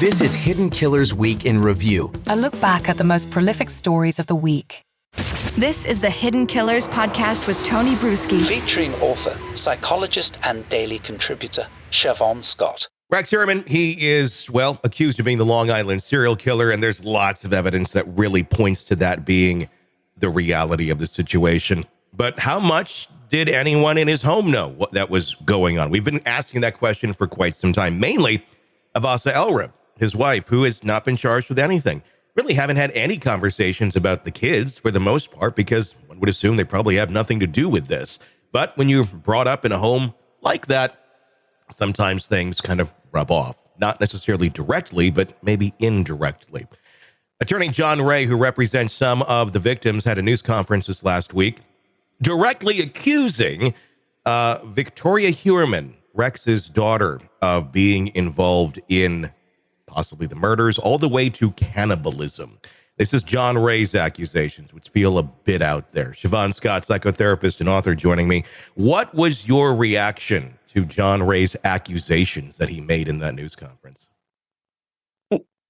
This is Hidden Killers Week in Review. A look back at the most prolific stories of the week. This is the Hidden Killers podcast with Tony Brueski. Featuring author, psychologist, and daily contributor, Siobhan Scott. Rex Heuerman, he is, well, accused of being the Long Island serial killer, and there's lots of evidence that really points to that being the reality of the situation. But how much did anyone in his home know what that was going on? We've been asking that question for quite some time, mainly of Asa Elra, his wife, who has not been charged with anything. Really haven't had any conversations about the kids for the most part, because one would assume they probably have nothing to do with this. But when you're brought up in a home like that, sometimes things kind of rub off. Not necessarily directly, but maybe indirectly. Attorney John Ray, who represents some of the victims, had a news conference this last week, directly accusing Victoria Heuerman, Rex's daughter, of being involved in possibly the murders, all the way to cannibalism. This is John Ray's accusations, which feel a bit out there. Siobhan Scott, psychotherapist and author, joining me. What was your reaction to John Ray's accusations that he made in that news conference?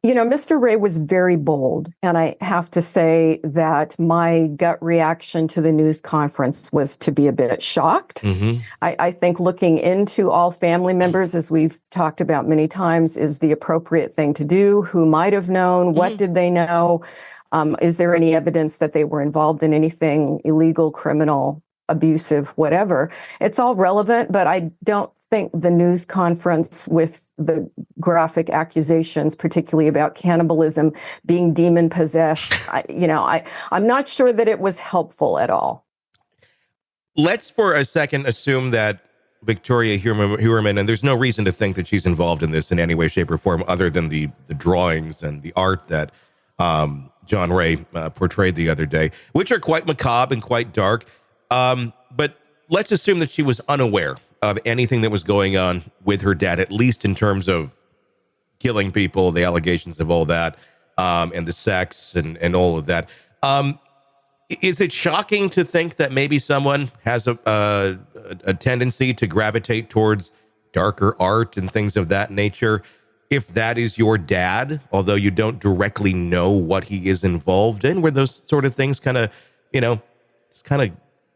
You know, Mr. Ray was very bold, and I have to say that my gut reaction to the news conference was to be a bit shocked. Mm-hmm. I think looking into all family members, as we've talked about many times, is the appropriate thing to do. Who might have known? Mm-hmm. What did they know? Is there any evidence that they were involved in anything illegal, criminal, abusive, whatever? It's all relevant, but I don't think the news conference with the graphic accusations, particularly about cannibalism, being demon possessed, I'm not sure that it was helpful at all. Let's for a second assume that Victoria Heuerman, and there's no reason to think that she's involved in this in any way, shape, or form, other than the drawings and the art that John Ray portrayed the other day, which are quite macabre and quite dark. But let's assume that she was unaware of anything that was going on with her dad, at least in terms of killing people, the allegations of all that, and the sex and all of that. Is it shocking to think that maybe someone has a tendency to gravitate towards darker art and things of that nature, if that is your dad, although you don't directly know what he is involved in? Were those sort of things kind of, it's kind of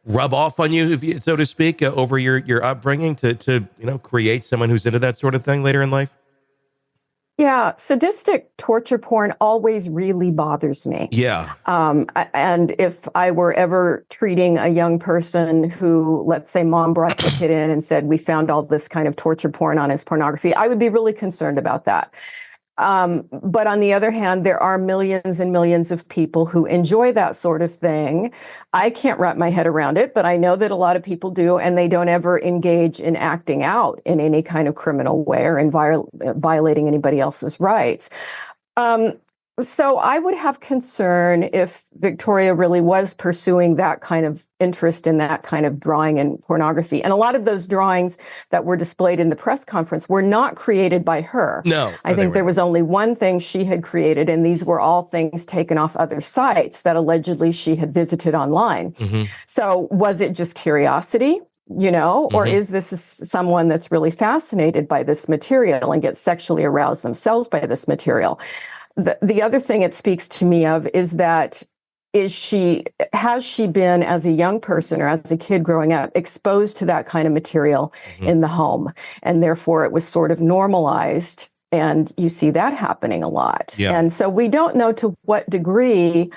rub off on you, if you, so to speak, over your upbringing to create someone who's into that sort of thing later in life? Yeah, sadistic torture porn always really bothers me. Yeah. And if I were ever treating a young person who, let's say, mom brought the kid in and said, we found all this kind of torture porn on his pornography, I would be really concerned about that. But on the other hand, there are millions and millions of people who enjoy that sort of thing. I can't wrap my head around it, but I know that a lot of people do, and they don't ever engage in acting out in any kind of criminal way or in violating anybody else's rights. So I would have concern if Victoria really was pursuing that kind of interest in that kind of drawing and pornography. And a lot of those drawings that were displayed in the press conference were not created by her. No. I think there was only one thing she had created, and these were all things taken off other sites that allegedly she had visited online. Mm-hmm. So was it just curiosity? Or is this someone that's really fascinated by this material and gets sexually aroused themselves by this material? The other thing it speaks to me of is that has she been, as a young person or as a kid growing up, exposed to that kind of material in the home? And therefore it was sort of normalized. And you see that happening a lot. Yeah. And so we don't know to what degree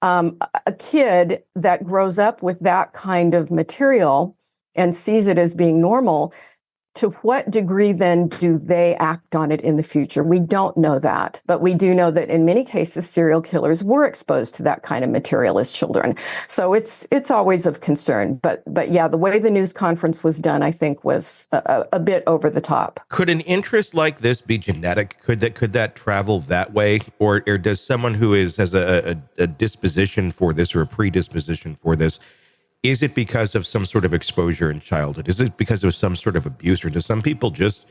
a kid that grows up with that kind of material and sees it as being normal, to what degree then do they act on it in the future? We don't know that, but we do know that in many cases, serial killers were exposed to that kind of material as children. So it's always of concern. But yeah, the way the news conference was done, I think, was a bit over the top. Could an interest like this be genetic? Could that travel that way, or does someone who has a disposition for this or a predisposition for this? Is it because of some sort of exposure in childhood? Is it because of some sort of abuse? Or do some people just,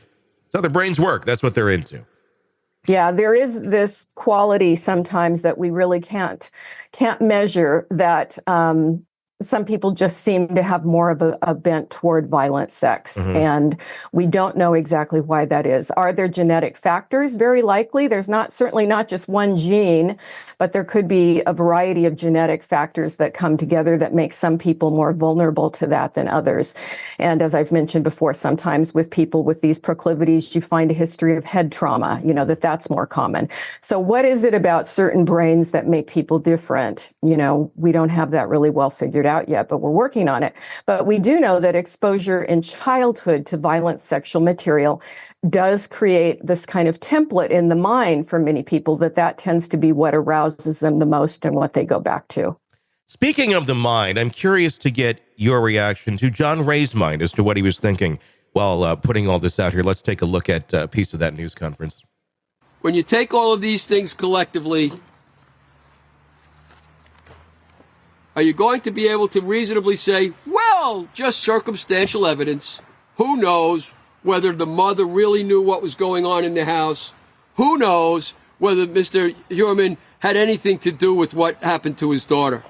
it's how their brains work, that's what they're into? Yeah, there is this quality sometimes that we really can't measure, that some people just seem to have more of a bent toward violent sex. And we don't know exactly why that is. Are there genetic factors? Very likely. There's certainly not just one gene, but there could be a variety of genetic factors that come together that make some people more vulnerable to that than others. And as I've mentioned before, sometimes with people with these proclivities, you find a history of head trauma, that's more common. So what is it about certain brains that make people different? We don't have that really well figured out yet, but we're working on it. But we do know that exposure in childhood to violent sexual material does create this kind of template in the mind for many people that tends to be what arouses them the most and what they go back to. Speaking of the mind, I'm curious to get your reaction to John Ray's mind as to what he was thinking while putting all this out here. Let's take a look at a piece of that news conference. When you take all of these things collectively, are you going to be able to reasonably say, well, just circumstantial evidence? Who knows whether the mother really knew what was going on in the house? Who knows whether Mr. Heuerman had anything to do with what happened to his daughter?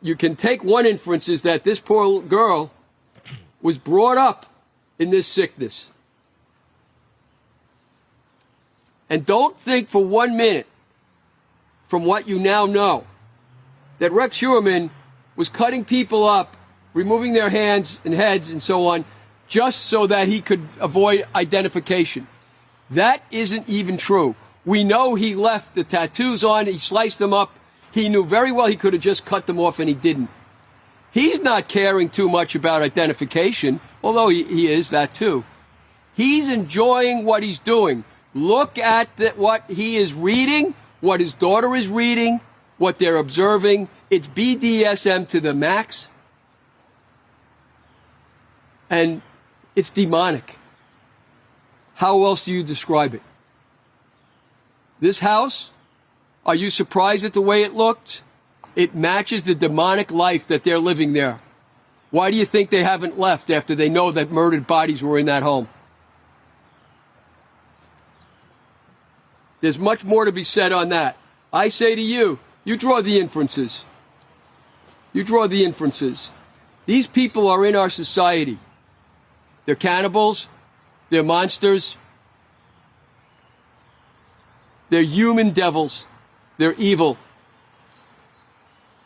You can take one inference is that this poor girl was brought up in this sickness. And don't think for 1 minute, from what you now know, that Rex Heuerman was cutting people up, removing their hands and heads and so on, just so that he could avoid identification. That isn't even true. We know he left the tattoos on, he sliced them up. He knew very well he could have just cut them off, and he didn't. He's not caring too much about identification, although he is that too. He's enjoying what he's doing. Look at what he is reading, what his daughter is reading, what they're observing. It's BDSM to the max. And it's demonic. How else do you describe it? This house, are you surprised at the way it looked? It matches the demonic life that they're living there. Why do you think they haven't left after they know that murdered bodies were in that home? There's much more to be said on that. I say to you, you draw the inferences. You draw the inferences. These people are in our society. They're cannibals. They're monsters. They're human devils. They're evil.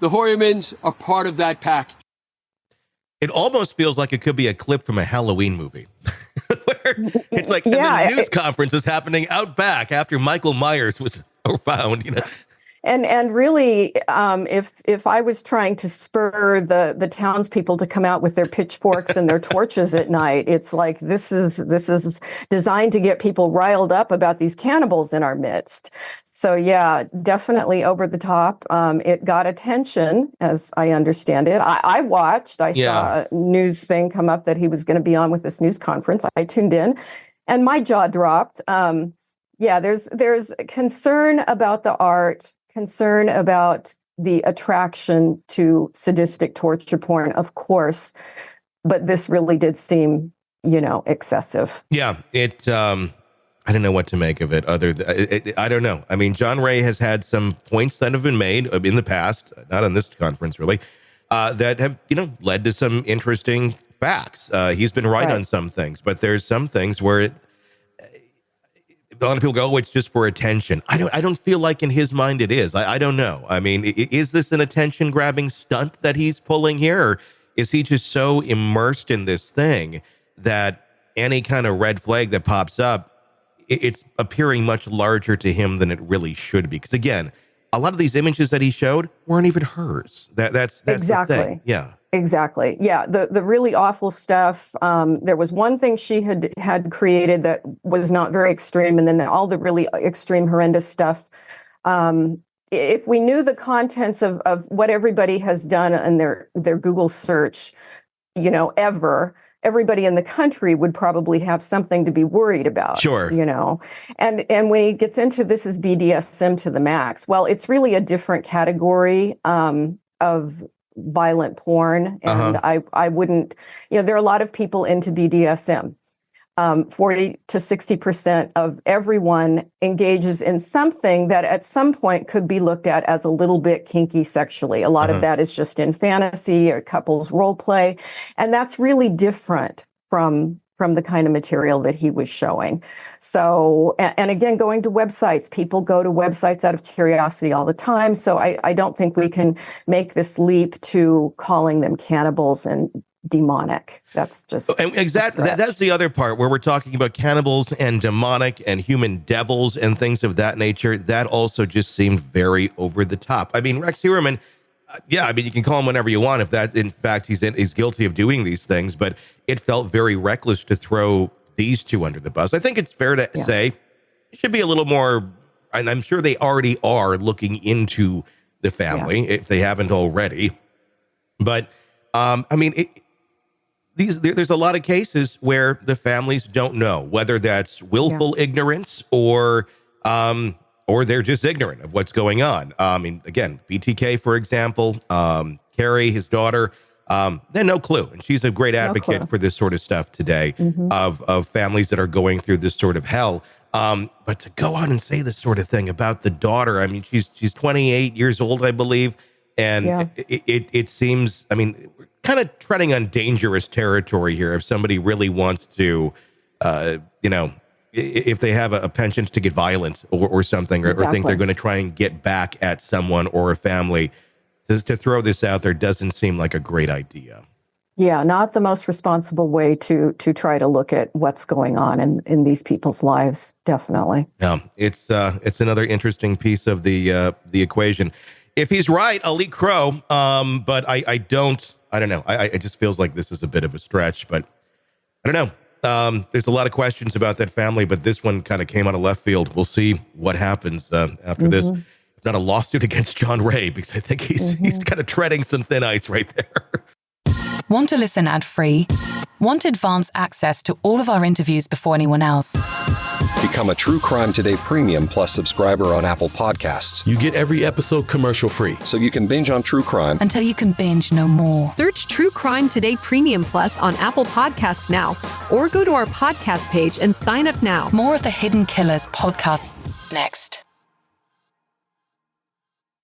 The Heuermans are part of that pack. It almost feels like it could be a clip from a Halloween movie. Where it's like the news conference is happening out back after Michael Myers was found, And really, if I was trying to spur the townspeople to come out with their pitchforks and their torches at night, it's like this is designed to get people riled up about these cannibals in our midst. So yeah, definitely over the top. It got attention, as I understand it. I watched. I saw a news thing come up that he was going to be on with this news conference. I tuned in, and my jaw dropped. There's concern about the art. Concern about the attraction to sadistic torture porn, of course, but this really did seem, excessive. Yeah, I don't know what to make of it. I don't know. I mean, John Ray has had some points that have been made in the past, not on this conference really, that have led to some interesting facts. He's been right on some things, but there's some things where a lot of people go, "Oh, it's just for attention." I don't feel like in his mind it is. I don't know. I mean, is this an attention grabbing stunt that he's pulling here, or is he just so immersed in this thing that any kind of red flag that pops up, it's appearing much larger to him than it really should be? Because again, a lot of these images that he showed weren't even hers. That's exactly the thing. Yeah. Exactly. Yeah. The really awful stuff. There was one thing she had created that was not very extreme. And then all the really extreme, horrendous stuff. If we knew the contents of what everybody has done in their Google search, everybody in the country would probably have something to be worried about. Sure. And when he gets into this is BDSM to the max, well, it's really a different category of violent porn. And I wouldn't, there are a lot of people into BDSM. 40 to 60% of everyone engages in something that at some point could be looked at as a little bit kinky sexually. A lot of that is just in fantasy or couples role play. And that's really different from the kind of material that he was showing. So, and again, going to websites, people go to websites out of curiosity all the time. So I don't think we can make this leap to calling them cannibals and demonic. That's just exactly. That's the other part where we're talking about cannibals and demonic and human devils and things of that nature. That also just seemed very over the top. I mean, Rex Heuerman, you can call him whenever you want if that, in fact, he's guilty of doing these things, but it felt very reckless to throw these two under the bus. I think it's fair to say it should be a little more, and I'm sure they already are looking into the family if they haven't already. But, there's a lot of cases where the families don't know, whether that's willful ignorance or they're just ignorant of what's going on. Again, BTK, for example, Carrie, his daughter, they had no clue. And she's a great advocate for this sort of stuff today of families that are going through this sort of hell. But to go on and say this sort of thing about the daughter, she's 28 years old, I believe. And it seems, we're kind of treading on dangerous territory here. If somebody really wants to, if they have a penchant to get violent or something, or think they're going to try and get back at someone or a family, to throw this out there doesn't seem like a great idea. Yeah, not the most responsible way to try to look at what's going on in these people's lives. Definitely. Yeah, it's another interesting piece of the equation. If he's right, I'll eat crow. But I don't know. It just feels like this is a bit of a stretch, but I don't know. There's a lot of questions about that family, but this one kind of came out of left field. We'll see what happens after this. If not a lawsuit against John Ray, because I think he's kind of treading some thin ice right there. Want to listen ad-free? Want advanced access to all of our interviews before anyone else? Become a True Crime Today Premium Plus subscriber on Apple Podcasts. You get every episode commercial-free. So you can binge on true crime until you can binge no more. Search True Crime Today Premium Plus on Apple Podcasts now, or go to our podcast page and sign up now. More of the Hidden Killers podcast next.